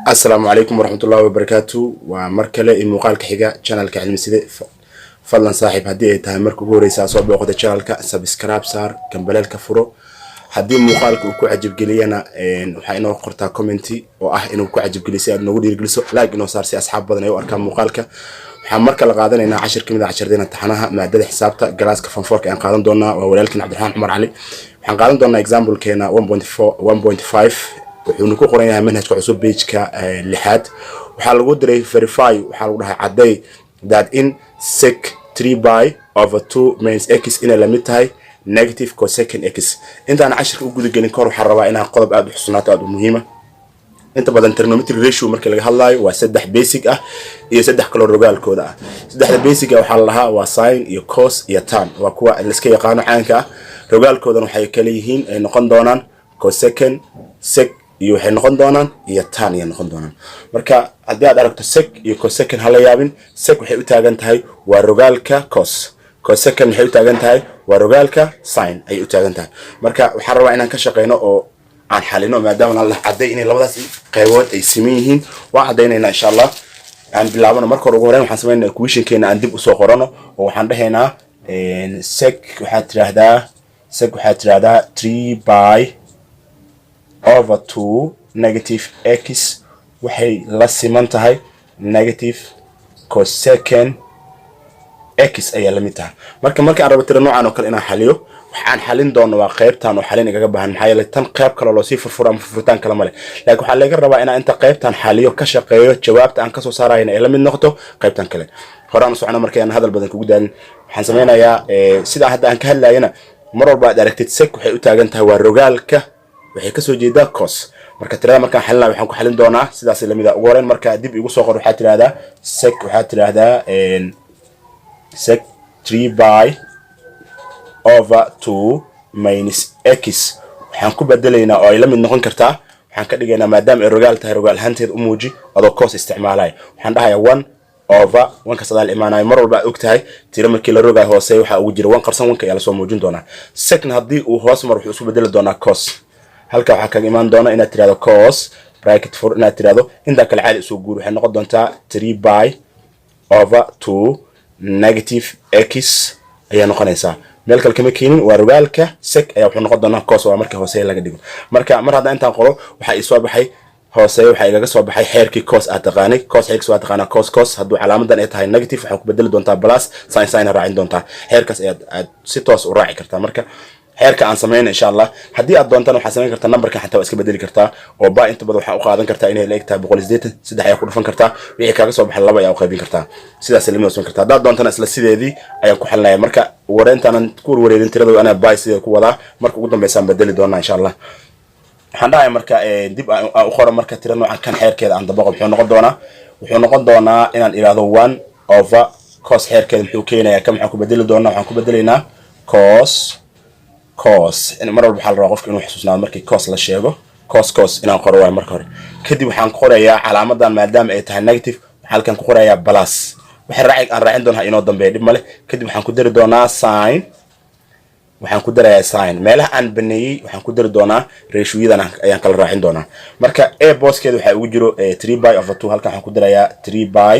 السلام عليكم ورحمة الله وبركاته ومركلة المقال كحجة channel كعلم سيد فضلا صاحب هدي تها مركو جوريسا صوب وقت channel كسبسكرايب صار كمبلال كفرو هدي المقال كوكو عجب جلينا وحينا قرطة كومنتي إنه كوكو عجب جليسي إنه ودي يجلسوا لاقي إنه صار سي أصحاب بدنا يوأركان مقالك وحمرك القادنا إن 10 كم 10 دينا امتحانها معدل حسابته جلاس كفنفور كأن قادم دونا ولكن عبد الرحمن عمر علي وحنقادم دونا example كنا 1.5 wuxuu ku qoran yahay manhajka cusub page-ka lixaad waxa lagu diray verify waxa lagu dhahay caday that in sec 3 by over 2 means x in la mid tahay negative cosecant x intaan cashirka u guda gelin kor waxa rabaa inaan qodob aad u xusnaato aad u muhiim ah inta badan trigonometric ratio marka laga hadlayo waa saddex basic ah iyo saddex kala rogaalkooda ah saddexda basic ah waxa la lahaa waa sin iyo cos iyo tan waa kuwa la iska yaqaan caanka ah rogaalkoodan waxay kala yihiin ay noqon doonaan cosecant sec iyo waxay noqon doonaan iyo tan iyo noqon doonaan marka haddii aad aragto sec iyo cosecant hala yaabin sec waxay u taagan tahay waa rogaalka cos cosecant waxay u taagan tahay waa rogaalka sin ay u taagan tahay marka waxaan rabaa inaan ka shaqeyno oo aan xalino maadaama aan la caday in labadaas qaybood ay siman yihiin waa cadaynayna insha Allah aan bilaabano marka ugu horreyn waxaan sameeynaa equation-keena aan dib u soo qorano oo waxaan dhahaynaa sec waxaad tiraahdaa 3 by over 2 negative x waxay la siman tahay negative cosecant x ayaa la mid tahay marka aan rabo tiro noocan oo kale inaan xaliyo waxaan xalin doonaa waa qaybtan oo xalin igaga baahan maxay la tan qayb kale loo sii furfuro ama furfutaan kale male laakiin waxa laga rabaa inaan inta qaybtan xaliyo ka shaqeeyo jawaabta aan ka soo saarayna ay la mid noqoto qaybtan kale horaan socona markay aan hadal badan kugu daalin waxaan sameynayaa sida hadda aan ka hadlayna mar walba aad aragtid sec waxay u taagan tahay waa rogaalka waxay ka soo jeedaa cos marka tirada markaan xalinayo waxaan ku xalin doonaa sidaas la mid ah ugu horreyn marka dib igu soo qor waxaad tiraahdaa sec 3 by over 2 minus x waxaan ku bedelaynaa oo ay la mid noqon kartaa waxaan ka dhigaynaa maadaama ay rogaal tahay rogaal ahaanteed u muuji adoo cos isticmaalaya waxaan dhahayaa 1 over 1 ka sadaal imaanayo mar walba og tahay tiro markii la rogaay hoose waxa ugu jira 1 qarsan 1 ka ayaa la soo muujin doonaa secna haddii uu hoos mar wuxuu isu bedeli doonaa cos halka waxa kaga imaan doona inaad tiraahdo cos bracket for inaad tiraahdo inta kala caadi soo guur waxay noqon doontaa 3 by over 2 negative x ayaa noqonaysaa meel kale kama keenin waa rogaalka sec ayaa wuxuu noqon doonaa cos waa marka hoose laga dhigo marka mar hadda intaan qoro waxa ay soo baxay hoose waxa igaga soo baxay xeerkii cos aad taqaanay cos x waa taqaanaa cos hadduu calaamadan ay tahay negative waxa ku bedeli doontaa plus sin raacin doontaa xeerkaas aad si toos u raaci kartaa marka xeerka aan sameeyno insha Allah hadii aad doontaan waxa sameyn kartaa numberka xataa iska bedeli kartaa oo ba inta badan waxa u qaadan kartaa inay leeg tahay 180 saddex ayaa ku dhufan kartaa wixii kaaga soo baxay laba ayaa u qaybin kartaa sidaas la mid kartaa hadii doontaan isla sideedii ayaan ku xalnaa marka wareentaanan ku wareerin tirada ana bay sidoo ku wadaa marka ugu dambeysaan bedeli doonaa insha Allah waxaan dhahay marka dib u qoro marka tiro noocan kan xeerkeeda aan dabaqo wuxuu noqon doonaa inaan iraado 1 over cos xeerkeeda muxuu keenayaa kam waxaan ku bedeli doonaa waxaan ku bedelaynaa cos in mar walba waxa la rabaa qofka inuu xasuusnaado markii cos la sheego cos inaan qoro waa marka hore kadib waxaan qorayaa calaamadan maadaama ay tahay negative halkan ku qorayaa plus waxa raacin doonaa inoo dambeeyo dib male kadib waxaan ku dari doonaa sin waxaan ku darayaa sin meelaha aan baneeyay waxaan ku dari doonaa ratio-yadan ayaan kala raacin doonaa marka a bosskeeda waxa ugu jiro 3 by over 2 halkan waxaan ku darayaa 3 by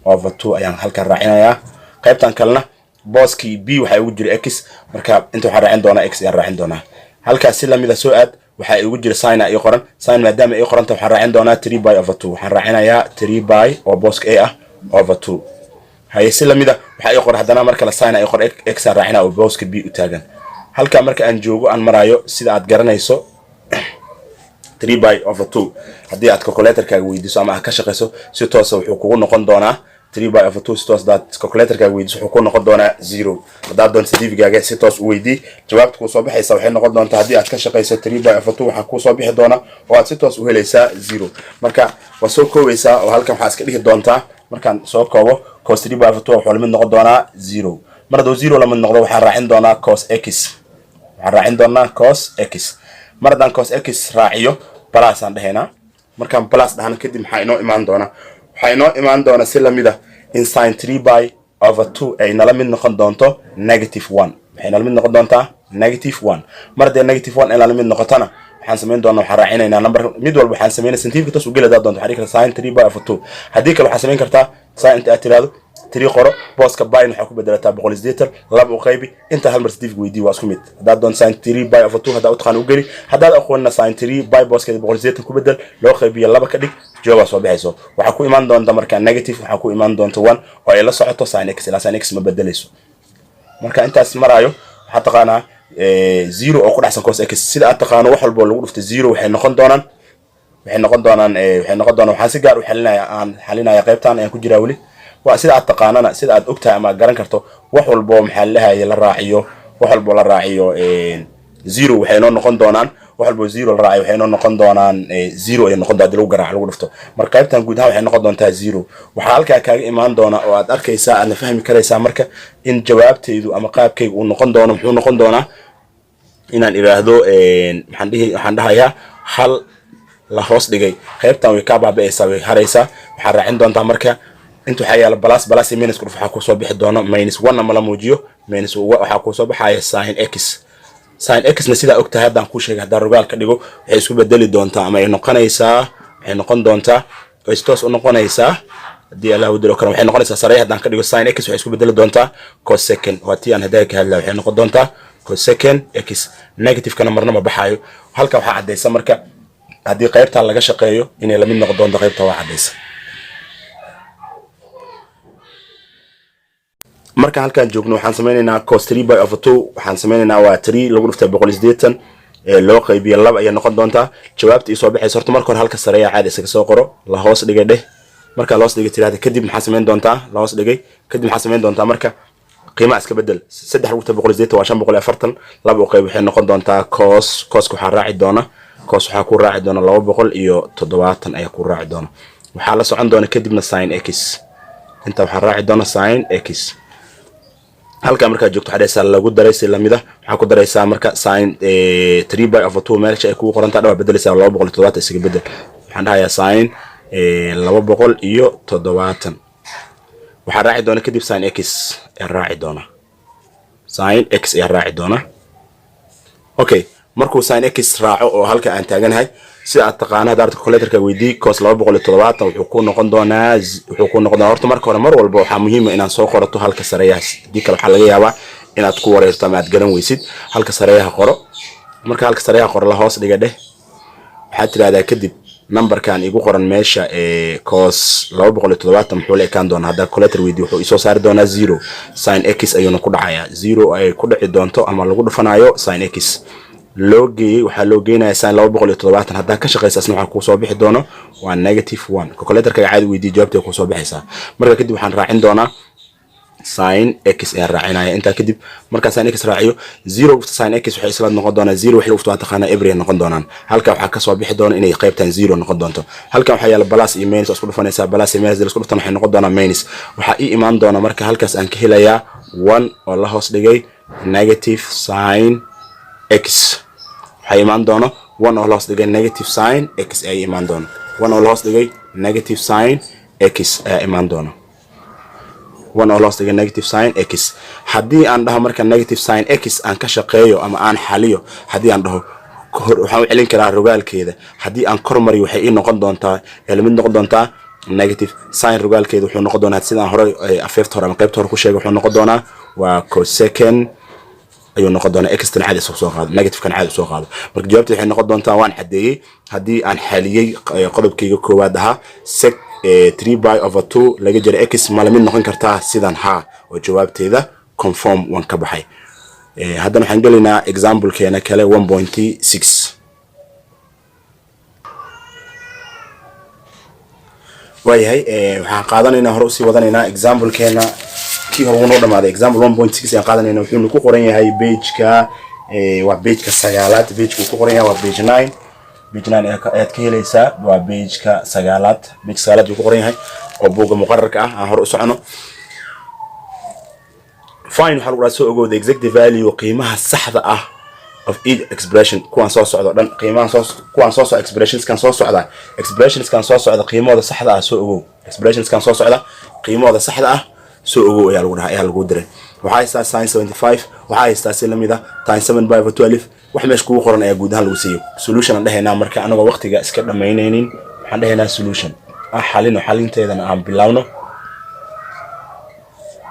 over 2 ayaan halkan raacinayaa qaybtan kalena booski b waxa ugu jira x marka inta waxa raacin doona x ayaan raacin doonaa halkaas si lamida soo aad waxa ugu jira sin ay qoran sin maadaama ay qoranta waxa raacin doonaa 3 by over 2 waxaan raacinayaa 3 by oo booska a ah over 2 hay si lamida waxa ay qoran hadana marka la sin ay qor x raacina oo booska b u taagan halka marka aan joogo aan marayo sida aad garanayso 3 by over 2 hadii aad calculator-kaaga weydiiso ama ka shaqeyso si toos ah wuxuu kugu noqon doonaa 3 by over 2 sitos that calculator-kaaga weydiiso wuxuu ku noqon doonaa 0 hadaa doon CV-gaaga si toos u weydii jawaabta ku soo baxaysa waxay noqon doontaa hadii aad ka shaqeyso 3 by over 2 waxa ku soo bixi doona oo aad si toos u helaysaa 0 marka waa soo koobeysaa oo halkan waxa iska dhigi doontaa markaan soo koobo cos 3 by over 2 wuxuu la mid noqon doonaa 0 mar hadduu 0 la mid noqdo waxaan raacin doonaa cos x mar haddaan cos x raaciyo plus aan dhahaynaa markaan plus dhahana kadib maxaa inoo imaan doona si lamida in sin 3 pi over 2 ay nala mid noqon doonto negative 1 waxay nala mid noqon doontaa negative 1 mar haddii negative 1 ay nala mid noqotana waxaan samayn doonaa waxaan raacinaynaa number mid walba waxaan samaynaa scientific taas u geladaa doonto waxaan dhihi kartaa sin 3 pi over 2 haddii kale waxaan samayn kartaa sin inta aad tiraahdo 3 qoro booska pi waxaa ku bedelataa 180 laba u qaybi inta hal mar scientific weydii waa isku mid haddaad doon sin 3 pi over 2 haddaa u taqaan u geli haddaad aqoonina sin 3 pi booskeeda 180 ku bedel loo qaybiyo laba ka dhig jawaab soo baxayso waxaa ku imaan doonta marka negative waxaa ku imaan doonta 1 oo ay la socoto sin x ilaa sin x ma bedelayso marka intaas maraayo waxaa taqaanaa 0 oo ku dhaxsan cos x sida aad taqaano wax walba lagu dhufto 0 waxay noqon doonaan waxaan si gaar u xalinaya qaybtan aan ku jiraa wali waa sida aad taqaanana sida aad ogtahay ama garan karto wax walba maxaa lahaye la raaciyo wax walba la raaciyo 0 waxay noo noqon doonaan wax walba 0 la raaciyo waxay noo noqon doonaan 0 ay noqon doontaa lagu garaac lagu dhufto marka qaybtan guud ahaan waxay noqon doontaa 0 waxa halka kaaga imaan doona oo aad arkaysaa aad fahmi karaysaa marka in jawaabteedu ama qaabkaygu uu noqon doono muxuu noqon doonaa inaan iraahdo waxaan dhahayaa hal la hoos dhigay qaybtan way ka baaba'aysaa way haraysaa waxaa raacin doontaa marka inta waxaa yaala balas iyo minus waxaa ku soo bixi doona minus 1 ama la muujiyo minus waxaa ku soo baxaya sin x na sida ogtahay hadaan ku sheegay hadaa rogaal ka dhigo waxay isku bedeli doontaa ama ay noqonaysaa waxay noqon doontaa way toos u noqonaysaa hadii Allah u diro karo waxay noqonaysaa sareey hadaan ka dhigo sin x waxay isku bedeli doontaa cosecant waa tii aan hadaa ka hadlaa waxay noqon doontaa cosecant x negative kana marna ma baxayo halka waxaa cadeysa marka haddii qaybta laga shaqeeyo inay la mid noqon doonto qaybta waa cadeysa marka halkaan joogno waxaan sameynaynaa cos 3 pi over 2 waxaan sameynaynaa waa 3 lagu dhuftay 180 loo qaybiyo 2 ay noqon doontaa jawaabta ay soo baxayso horta marka hore halka sareeya caadi isaga soo qoro la hoos dhigay dheh marka la hoos dhigay tiraahdo kadib maxaa sameyn doontaa la hoos dhigay kadib maxaa sameyn doontaa marka qiimaha iska bedel 3 lagu dhuftay 180 waa 540 laba u qayb waxay noqon doontaa cos waxaa raaci doona cos waxaa ku raaci doona 270 ayaa ku raaci doona waxaa la socon doona kadibna sin x inta waxaa raaci doona sin x halka marka joogto xadaysa lagu daray si lamida waxa ku daraysaa marka sin 3 pi over 2 meesha ay ku qorantaa dhawa bedelaysaa 270 isaga bedel waxaan dhahayaa sin 270 waxa raaci doona kadib sin x ee raaci doona sin x ee raaci doona okay markuu sin x raaco oo halka aan taaganahay si aad taqaanaa daarta calculatorka weydii cos 270 wuxuu ku noqon doonaa horta marka hore mar walba waxa muhiim ah inaad soo qorato halka sareeyaas dii kale waxa laga yaabaa inaad ku wareerto ama aad garan weysid halka sareeyaha qoro marka halka sareeyaha qoro la hoos dhiga dheh waxaad tiraahdaa kadib numberkan igu qoran meesha cos 270 muxuu leekan doonaa hadda calculator weydii wuxuu isoo saari doonaa 0 sin x ayuuna ku dhacayaa 0 ay ku dhici doonto ama lagu dhufanayo sin x loo geeyay waxaa loo geenayaa sin 270 haddaan ka shaqaysaasna waxaa ku soo bixi doono waa negative 1 calculatorka caadi weydii jawaabta ku soo bixaysaa marka kadib waxaan raacin doonaa sin x ee raacinaya inta kadib marka sin x raaciyo 0 sin x waxay isla noqon doonaa 0 wixii uu taqaana every noqon doonaan halka waxa ka soo bixi doona inay qaybtan 0 noqon doonto halka waxa yaala plus iyo minus isku dhufanaysa plus iyo minus isku dhuftan waxay noqon doonaa minus waxa ii imaan doona marka halkaas aan ka helayaa 1 oo la hoos dhigay negative sin x waxay imaan doona 1 oo la hoos dhigay negative sin x ay imaan doona 1 oo la hoos dhigay negative sin x ay imaan doona 1 oo la hoos dhigay negative sin x haddii aan dhaho marka negative sin x aan ka shaqeeyo ama aan xaliyo haddii aan dhaho waxaan u celin karaa rogaalkeeda haddii aan kor mariyo waxay ii noqon doontaa mid noqon doontaa negative sin rogaalkeeda wuxuu noqon doonaa sidaan hore afeefta hore ama qaybta hore ku sheegay wuxuu noqon doonaa waa cosecant ayuu noqon doonaa x tan caadi soo qaado negative kan caadi soo qaado marka jawaabtu waxay noqon doontaa waan xadeeyay haddii aan xaliyay qodobkayga koowaad ahaa sec 3 pi over 2 laga jira x ma la mid noqon kartaa sidan ha oo jawaabteeda conform waan ka baxay haddana waxaan gelaynaa example keena kale 1.6 waayahay waxaan qaadanaynaa hore usii wadanaynaa example keena kii hore uu noo dhamaaday example 1.6 aan qaadanayna wuxuu ku qoran yahay page-ka waa page-ka 9aad page-ku ku qoran yahay waa page 9 page 9 aad ka helaysaa waa page-ka 9aad page 9aad uu ku qoran yahay oo buuga muqarrarka ah aan hore u socono fine waxa lagu soo ogow the exact value qiimaha saxda ah of each expression kuwan soo socdo dhan qiimaha kuwan soo socdo expressions kan soo socda qiimahooda saxda ah soo ogow expressions kan soo socda qiimahooda saxda ah soo ogow ayaa lagu diray. waxaa haystaa sin 75 waxaa haystaa si lamida tan 7 by 12 wax meesh kugu qoran ayaa guud ahaan lagu siiyo. solution aan dhahaynaa marka anagoo waqtiga iska dhameynaynin waxaan dhahaynaa solution xalinteedana aan bilowno.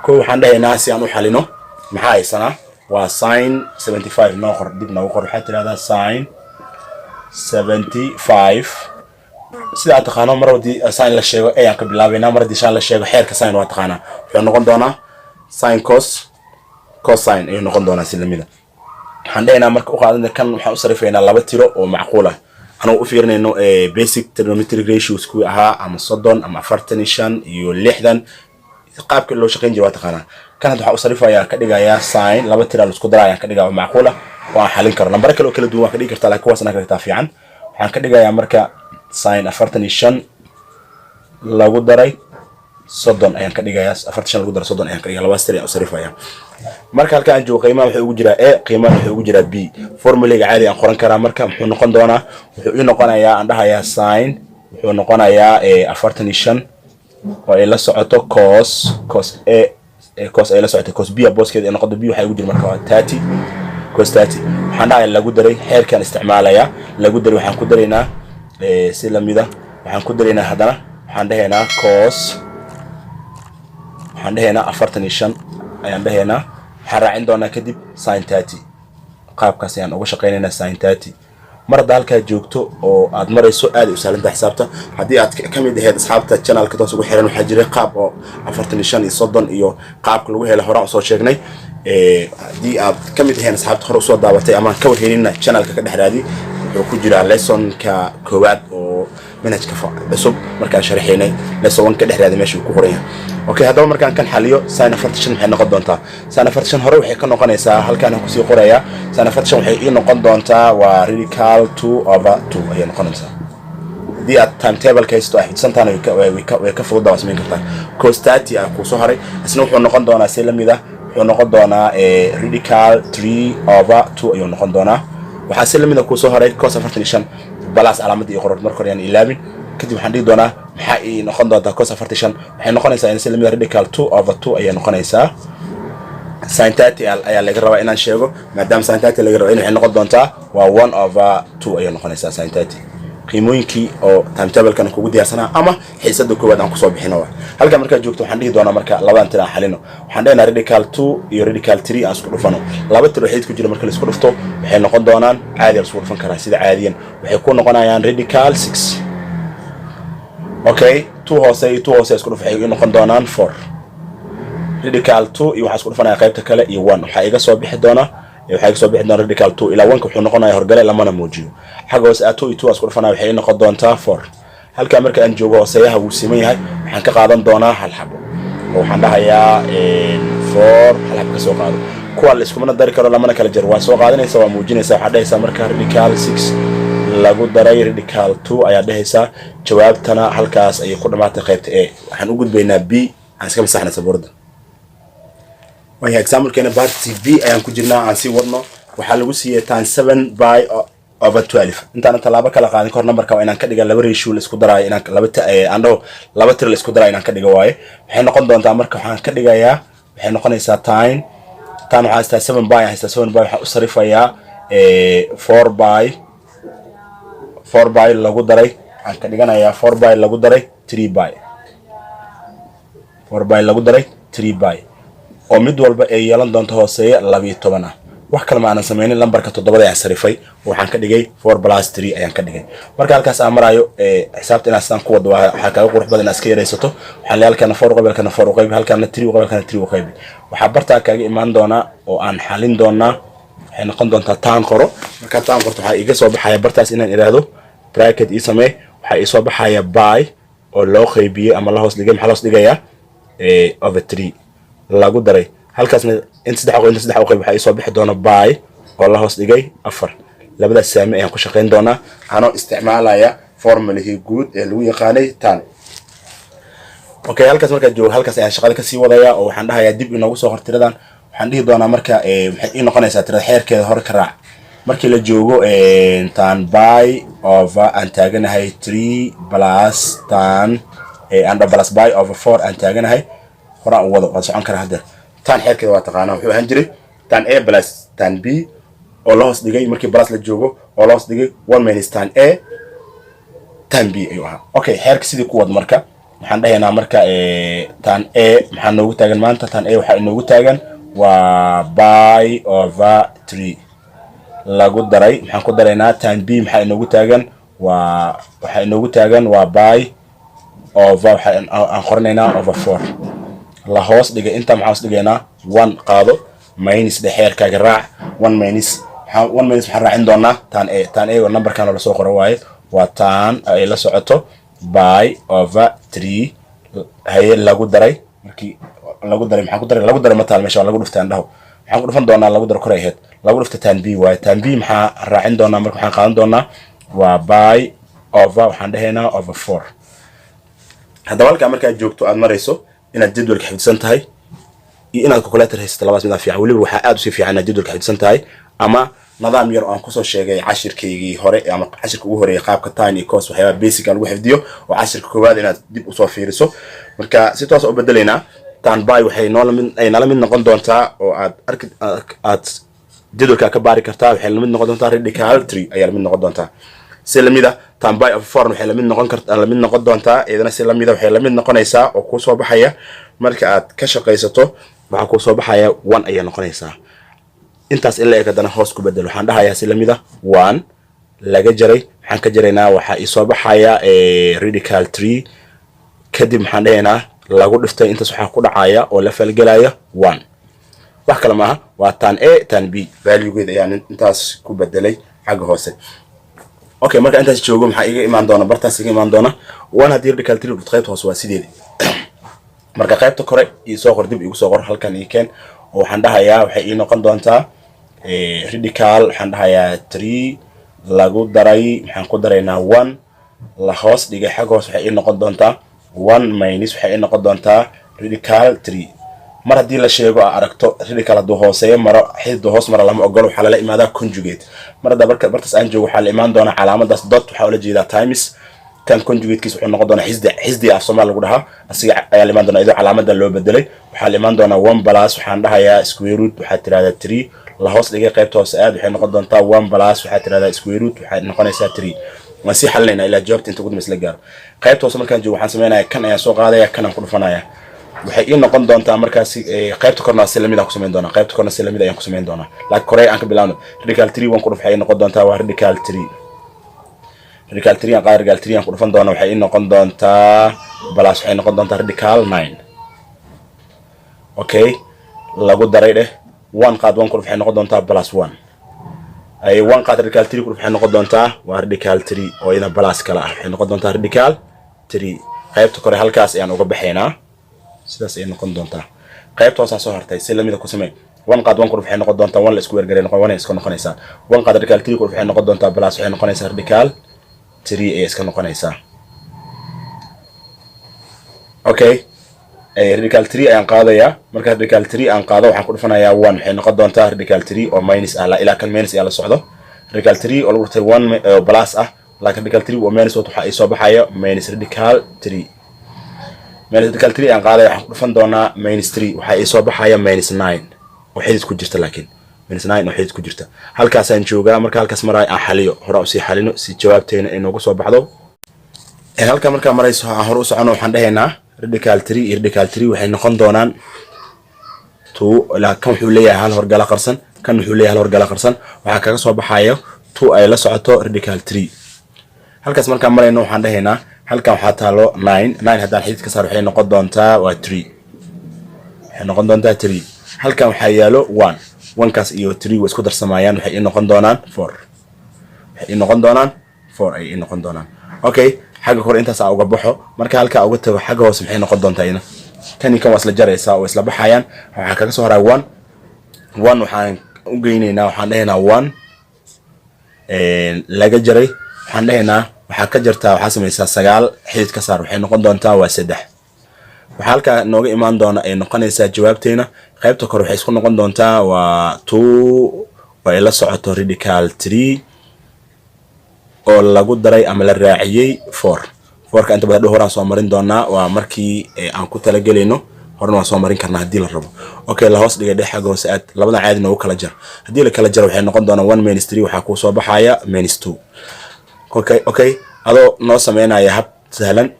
waxaan dhahaynaa si aan u xalino maxaa haysanaa waa sin 75 noo qor dib noogu qor waxaa tiraahdaa sin 75 sida aad taqaano mar wadii sin la sheego ayaan ka bilaabaynaa mar hadii shan la sheego xeerka sin waa taqaanaa wuxuu noqon doonaa sin cosine ayuu noqon doonaa si lamida. waxaan dhahaynaa marka u qaadan kan waxaan u sarifaynaa laba tiro oo macquul ah anoo u fiirinayno basic trigonometric ratios kuwii ahaa ama 30 ama 45 iyo 60 qaabka loo shaqeyn jiray waa taqaanaa. kan hadda waxaa u sarifayaa ka dhigayaa sin laba tiro la isku darayaan ka dhigaa macquul ah oo aan xalin karo. lambar kale oo kala duwan waa ka dhigi kartaa laakiin kuwaasna ka dhigtaa fiican. waxaan ka dhigayaa marka sin 45 lagu daray 30 ayaan ka dhigayaa 45 lagu daray 30 ayaan ka dhigayaa labaas tiro ayaan u sarifayaa. marka halka aan joogo qiimaha wuxuu ugu jiraa a qiimaha wuxuu ugu jiraa b. formulaga caadi aan qoran karaa marka muxuu noqon doonaa wuxuu ii noqonayaa aan dhahayaa sin wuxuu noqonayaa 45 oo ay la socoto cos ay la socoto cos b booskeeda ay noqoto b waxa ugu jira marka 30 cos 30 waxaan dhahayaa lagu daray xeerkan isticmaalaya lagu daray waxaan ku daraynaa si lamida waxaan ku daraynaa hadana waxaan dhahaynaa waxaan dhahaynaa 45 ayaan dhahaynaa waxaan raacin doonaa kadib sin 30 qaabkaas ayaan uga shaqeynaynaa sin 30. mar hadda halkaa joogto oo aad marayso aad u sahlan tahay xisaabta. haddii aad ka mid ahayd asxaabta channelka toos ugu xiran waxaa jira qaab oo 45 iyo 30 iyo qaabka lagu helo horaan soo sheegnay. haddii aad ka mid ahayd asxaabta hore usoo daabatay ama ka warheynina channelka ka dhexraadi wuxuu ku jiraa lessonka koowaad oo manhajka cusub markaan sharaxaynay lesson 1 ka dhexraadi meesha uu ku qoran yahay. okay haddaba markaan kan xaliyo sin 45 maxay noqon doontaa sin 45 hore waxay ka noqonaysaa halkaan ku sii qorayaa sin 45 waxay ii noqon doontaa waa radical 2/2 ayay noqonaysaa. haddii aad timetable ka haysto xigsantaan way ka fududaa samayn kartaa. cos 30 ah ku soo haray isna wuxuu noqon doonaa si lamid ah wuxuu noqon doonaa radical 3/2 ayuu noqon doonaa. waxaa si lamid ah ku soo haray cos 45 balas calaamadda iyo qoror marka hore aan ilaabin kadib waxaan dhigi doonaa maxaa ii noqon doontaa cos 45 waxay noqonaysaa in si lamid ah radical 2/2 ayay noqonaysaa. sin 30 ayaa laga rabaa inaan sheego maadaama sin 30 laga rabo in waxay noqon doontaa waa 1/2 ayay noqonaysaa sin 30. qiimooyinkii oo timetable-kan kugu diyaarsanaa ama xiisada koowaad aan kusoo bixino halka markaa joogto waxaan dhihi doonaa marka labadan tiro aan xalino. waxaan dhahaynaa radical 2 iyo radical 3 aan isku dhufano. laba tiro xidid ku jira marka la isku dhufto waxay noqon doonaan caadi la isku dhufan karaa sida caadiyan waxay ku noqonayaan radical 6. okay 2 hoose isku dhuf waxay noqon doonaan 4. radical 2 iyo waxa isku dhufanaya qaybta kale iyo 1 waxa iga soo bixi doona radical 2 ilaa 1 wuxuu noqonayaa horgale lamana muujiyo. xagga hoose 2 iyo 2 isku dhufanaya waxay noqon doontaa 4. halka marka aan joogo hooseeyaha wuu siman yahay waxaan ka qaadan doonaa hal xabo oo waxaan dhahayaa 4 hal xabo ka soo qaado. kuwa la isku mana dari karo lamana kala jar waa soo qaadanaysa waa muujinaysa waxa dhahaysa marka radical 6 lagu daray radical 2 ayaa dhahaysa jawaabtana halkaas ay ku dhamaatay qaybta A. waxaan u gudbaynaa B aan iska masaxnaa sabuurada. way example-keena part B ayaan ku jirnaa aan sii wadno. waxaa lagu siiyay tan 7 by over 12 intaan talaabo kala qaadin kor numberka waa inaan ka dhiga laba ratio la isku daraayo inaan laba tiro la isku daraayo inaan ka dhigo waaye. waxay noqon doontaa marka waxaan ka dhigayaa waxay noqonaysaa tan waxaa haystaa 7 by waxaan u sarifayaa 4 by lagu daray waxaan ka dhiganayaa 4 by lagu daray 3 by 4 by lagu daray 3 by oo mid walba ay yeelan doonto hooseeya 12 ah. wax kale ma aanan sameeynin lambarka 7 ayaan sarifay waxaan ka dhigay 4 plus 3 ayaan ka dhigay. marka halkaas aan marayo xisaabta inaan sidaan ku wado waxa kaaga qurux badan iska yareysato waxaan leeyahay 4 qaybkana 4 qayb halkana 3 qaybkana 3 qayb waxa barta kaaga imaan doona oo aan xalin doona waxay noqon doontaa taan qoro. marka taan qorto waxa iga soo baxaya bartaas inaan iraahdo bracket ii samee waxa ii soo baxaya by oo loo qaybiyay ama la hoos dhigay maxaa la hoos dhigayaa over 3 lagu daray halkaasna in saddex qayb waxa soo bixi doona by oo la hoos dhigay 4. labadaas saame ayaan ku shaqeyn doonaa anoo isticmaalaya formulihii guud ee lagu yaqaanay tan. okay halkaas marka joogo halkaas ayaan shaqada ka sii wadaya oo waxaan dhahayaa dib inoogu soo hortiradan waxaan dhihi doonaa marka waxay ii noqonaysaa tirada xeerkeeda hore ka raac markii la joogo tan by over aan taaganahay 3 plus tan under plus by over 4 aan taaganahay horaan u wado waan socon karaa hadda tan xeerkeeda waa taqaanaa wuxuu ahaan jiray tan a plus tan b oo la hoos dhigay markii plus la joogo oo la hoos dhigay 1 minus tan a tan b ayuu ahaa okay xeerka sidii ku wad marka waxaan dhahaynaa marka tan a maxaa noogu taagan maanta tan a waxa inoogu taagan waa by over 3 lagu daray maxaan ku daraynaa tan b maxaa inoogu taagan waxa inoogu taagan waa by over aan qornaynaa over 4 la hoos dhigay inta maxaa hoos dhigaynaa 1 qaado minus xeerkaaga raac 1 minus waxaan raacin doonaa tan a oo numberkan la soo qoro waaye waa tan ay la socoto by over 3 hay lagu daray markii lagu daray maxaan ku daray lagu daray mataal meesha lagu dhuftaan dhaho waxaan ku dhufan doonaa lagu dar koray aheyd lagu dhufta tan b waaye tan b maxaa raacin doonaa marka waxaan qaadan doonaa waa by over waxaan dhahaynaa over 4 haddaba halkaa markaad joogto aad marayso inaad jadwalka xifdisan tahay iyo inaad calculator haysato labaas mid fiican waliba waxa aad u sii fiican inaad jadwalka xifdisan tahay ama nidaam yar oo aan kusoo sheegay cashirkaygii hore ama cashirka ugu horeeyay qaabka time iyo course waxyaaba basic aan lagu xifdiyo oo cashirka koowaad inaad dib u soo fiiriso marka si toos ah u bedelaynaa tan by waxay nala mid noqon doontaa oo aad jadwalka ka baari kartaa waxay la mid noqon doontaa radical 3 ayaa la mid noqon doontaa si lamida tan by of 4 waxay la mid noqon doontaa iyadana si lamida waxay la mid noqonaysaa oo ku soo baxaya marka aad ka shaqaysato waxa ku soo baxaya 1 ayaa noqonaysaa intaas ila eegadana hoos ku bedel waxaan dhahayaa si lamida 1 laga jaray waxaan ka jaraynaa waxa ii soo baxaya radical 3 kadib maxaan dhahaynaa lagu dhiftay intaas waxa ku dhacaya oo la falgalaya 1 wax kale maaha waa tan a tan b value-geeda ayaan intaas ku bedelay xagga hoose okay marka intaas joogo maxaa iga imaan doona bartaas iga imaan doona 1 hadii radical 3 u qaybta hoose waa sideed marka qaybta kore ii soo qor dib igu soo qor halkan ii keen oo waxaan dhahayaa waxay ii noqon doontaa radical waxaan dhahayaa 3 lagu daray maxaan ku daraynaa 1 la hoos dhigay xagga hoose waxay ii noqon doontaa 1 minus waxay ii noqon doontaa radical 3 mar haddii la sheego aragto radical hadduu hooseeyo maro xidid hoos mara lama ogolo waxaa lala imaadaa conjugate mar hadda bartaas aan joogo waxaa la imaan doonaa calaamadaas dot waxaa ula jeedaa times kan conjugatekiisa wuxuu noqon doonaa xisdi af Soomaali lagu dhahaa asiga ayaa la imaan doonaa iyadoo calaamada loo bedelay waxaa la imaan doonaa 1 plus waxaan dhahayaa square root waxaa tiraahdaa 3 la hoos dhigay qaybta hoose aad waxay noqon doontaa 1 plus waxaa tiraahdaa square root waxay noqonaysaa 3 waan sii xalinaynaa ilaa jawaabta inta ugu dambaysa la gaaro qaybta hoose markaan joogo waxaan sameynayaa kan ayaan soo qaadaya kan aan ku dhufanayaa waxay ii noqon doontaa markaas qaybta korna si lamid ah ku sameyn doonaa qaybta korna si lamid ah ayaan ku sameyn doonaa laakiin korey aan ka bilaawno radical 3 waan ku dhufay ay noqon doontaa waa radical 3 radical 3 aan qaar radical 3 aan ku dhufan doonaa waxay ii noqon doontaa plus waxay noqon doontaa radical 9 okay lagu daray dheh 1 qaad 1 ku dhufay noqon doontaa plus 1 ay 1 qaad radical 3 ku dhufay noqon doontaa waa radical 3 oo ina plus kala ah waxay noqon doontaa radical 3 qaybta kore halkaas ayaan uga baxaynaa sidaas ay noqon doontaa qaybta hoose soo hartay si lamida ku samee 1 qaad 1 ku waxay noqon doontaa 1 la isku weergaray noqon 1 isku noqonaysaa 1 qaad radical 3 ku waxay noqon doontaa plus waxay noqonaysaa radical 3 ay iska noqonaysaa okay radical 3 ayaan qaadayaa marka radical 3 aan qaado waxaan ku dhufanayaa 1 waxay noqon doontaa radical 3 oo minus ah ilaa kan minus ayaa la socdo radical 3 oo lagu dhufay 1 plus ah laakiin radical 3 oo minus waxa ay soo baxaya minus radical 3 minus radical 3 aan qaadayaa waxaan ku dhufan doonaa minus 3 waxa ay soo baxaya minus 9 oo xidid ku jirta laakiin minus 9 oo xidid ku jirta halkaas aan joogaa marka halkaas maray aan xaliyo hore u sii xalino si jawaabteena ay noogu soo baxdo halka marka marayso aan hore u socono waxaan dhahaynaa radical 3 iyo radical 3 waxay noqon doonaan 2 ilaa kan wuxuu leeyahay hal horgala qarsan kan wuxuu leeyahay hal horgala qarsan waxa kaga soo baxayo 2 ay la socoto radical 3 halkaas marka marayno waxaan dhahaynaa halkan waxaa taalo 9 haddaan xidid ka saar waxay noqon doontaa waa 3 waxay noqon doontaa 3 halkan waxaa yaalo 1 kaas iyo 3 way isku darsamayaan waxay noqon doonaan 4 waxay noqon doonaan 4 ay noqon doonaan okay xagga hore intaas aan uga baxo marka halka uga tago xagga hoose maxay noqon doontaa ina kan waa isla jaraysaa oo isla baxayaan waxa kaga soo haray 1 waxaan u geynaynaa waxaan dhahaynaa 1 laga jaray waxaan dhahaynaa waxa ka jirta waxa sameeysaa 9 xidid ka saar waxay noqon doontaa waa 3 waxa halka nooga imaan doona ay noqonaysaa jawaabteena qaybta kore waxay isku noqon doontaa waa 2 oo ay la socoto radical 3 oo lagu daray ama la raaciyay 4 foorka inta badan horaan soo marin doonaa waa markii aan ku talagelayno horna waa soo marin karnaa hadii la rabo. Okay, la hoos dhigay xagga hoose aad labada caadina u kala jar. hadii la kala jaro waxay noqon doonaa 1 minus 3 waxa ku soo baxaya minus 2. Okay adoo noo sameynaya hab sahlan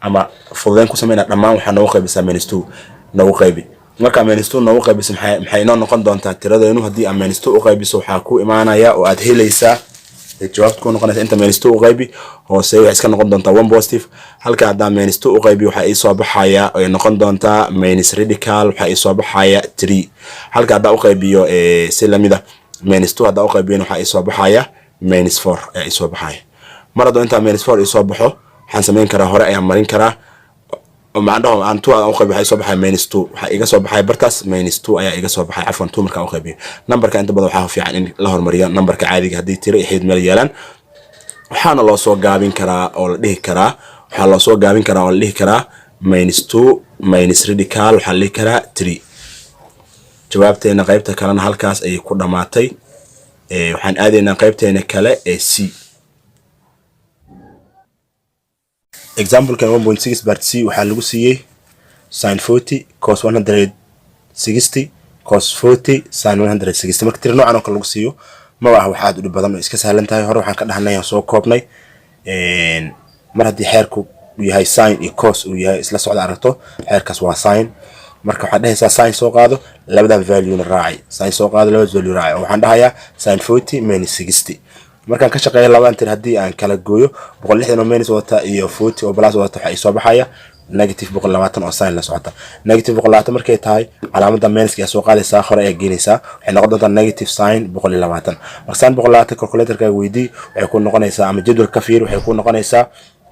ama fududeyn ku sameynaa dhammaan waxa noo qaybisaa minus 2 noo qaybi. marka minus 2 noo qaybiso maxay noo noqon doontaa tiradeenu hadii aan minus 2 u qaybiso waxa ku imaanaya oo aad helaysaa jawaabtu ku noqonaysa inta minus 2 u qaybi hoose waxay iska noqon doontaa 1 positive. halka hadda minus 2 u qaybi waxa ay soo baxaya oo noqon doontaa minus radical waxa ay soo baxaya 3. halka hadda u qaybiyo si lamida minus 2 hadda u qaybiyo waxa ay soo baxaya minus 4 ay soo baxaya. marado inta minus 4 ay soo baxo waxaan sameyn karaa hore ayaan marin karaa macnaheedu aan 2 u qaybi waxay soo baxay minus 2 waxa iga soo baxay bartaas minus 2 ayaa iga soo baxay afwan 2 marka u qaybiyo. numberka inta badan waxa fiican in la hormariyo numberka caadiga hadii tiro iyo xid meel yeelan waxaana loo soo gaabin karaa oo la dhihi karaa waxa loo soo gaabin karaa oo la dhihi karaa minus 2 minus radical waxa la dhihi karaa 3. jawaabteena qaybta kalena halkaas ay ku dhamaatay. waxaan aadaynaa qaybteena kale ee C. example kan 1.6 part C waxa lagu siiyay sin 40 cos 160 cos 40 sin 160. marka tiro noocan oo kale lagu siiyo ma waa wax aad u badan oo iska sahlan tahay. hore waxaan ka dhahnay soo koobnay mar hadii xeerku uu yahay sin iyo cos uu yahay isla socda aragto xeerkaas waa sin. marka waxa dhahaysaa sin soo qaado labada value na raacay sin soo qaado labada value raacay waxaan dhahayaa sin 40 minus 60. markaan ka shaqeeyo labaan tir hadii aan kala gooyo 160 oo minus wata iyo 40 oo plus wata waxa ay soo baxaya negative 120 oo sin la socota. negative 120 markay tahay calaamada minus ka soo qaadaysaa hore ay gelinaysaa waxay noqon doontaa negative sin 120. marka sin 120 calculator-ka weydii waxay ku noqonaysaa ama jadwalka fiir waxay ku noqonaysaa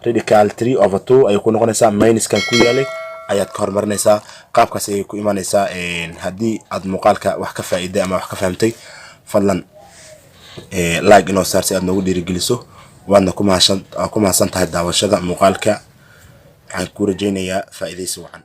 radical 3/2 ay ku noqonaysaa minus kan ku yaalay ayaad ka hormarinaysaa. qaabkaas ay ku imanaysaa hadii aad muuqaalka wax ka faa'iiday ama wax ka fahamtay fadlan like inoo saar si aad noogu dhiirigeliso waadna ku mahadsan tahay daawashada muuqaalka. waxaan ku rajaynayaa faa'iidaysi wacan.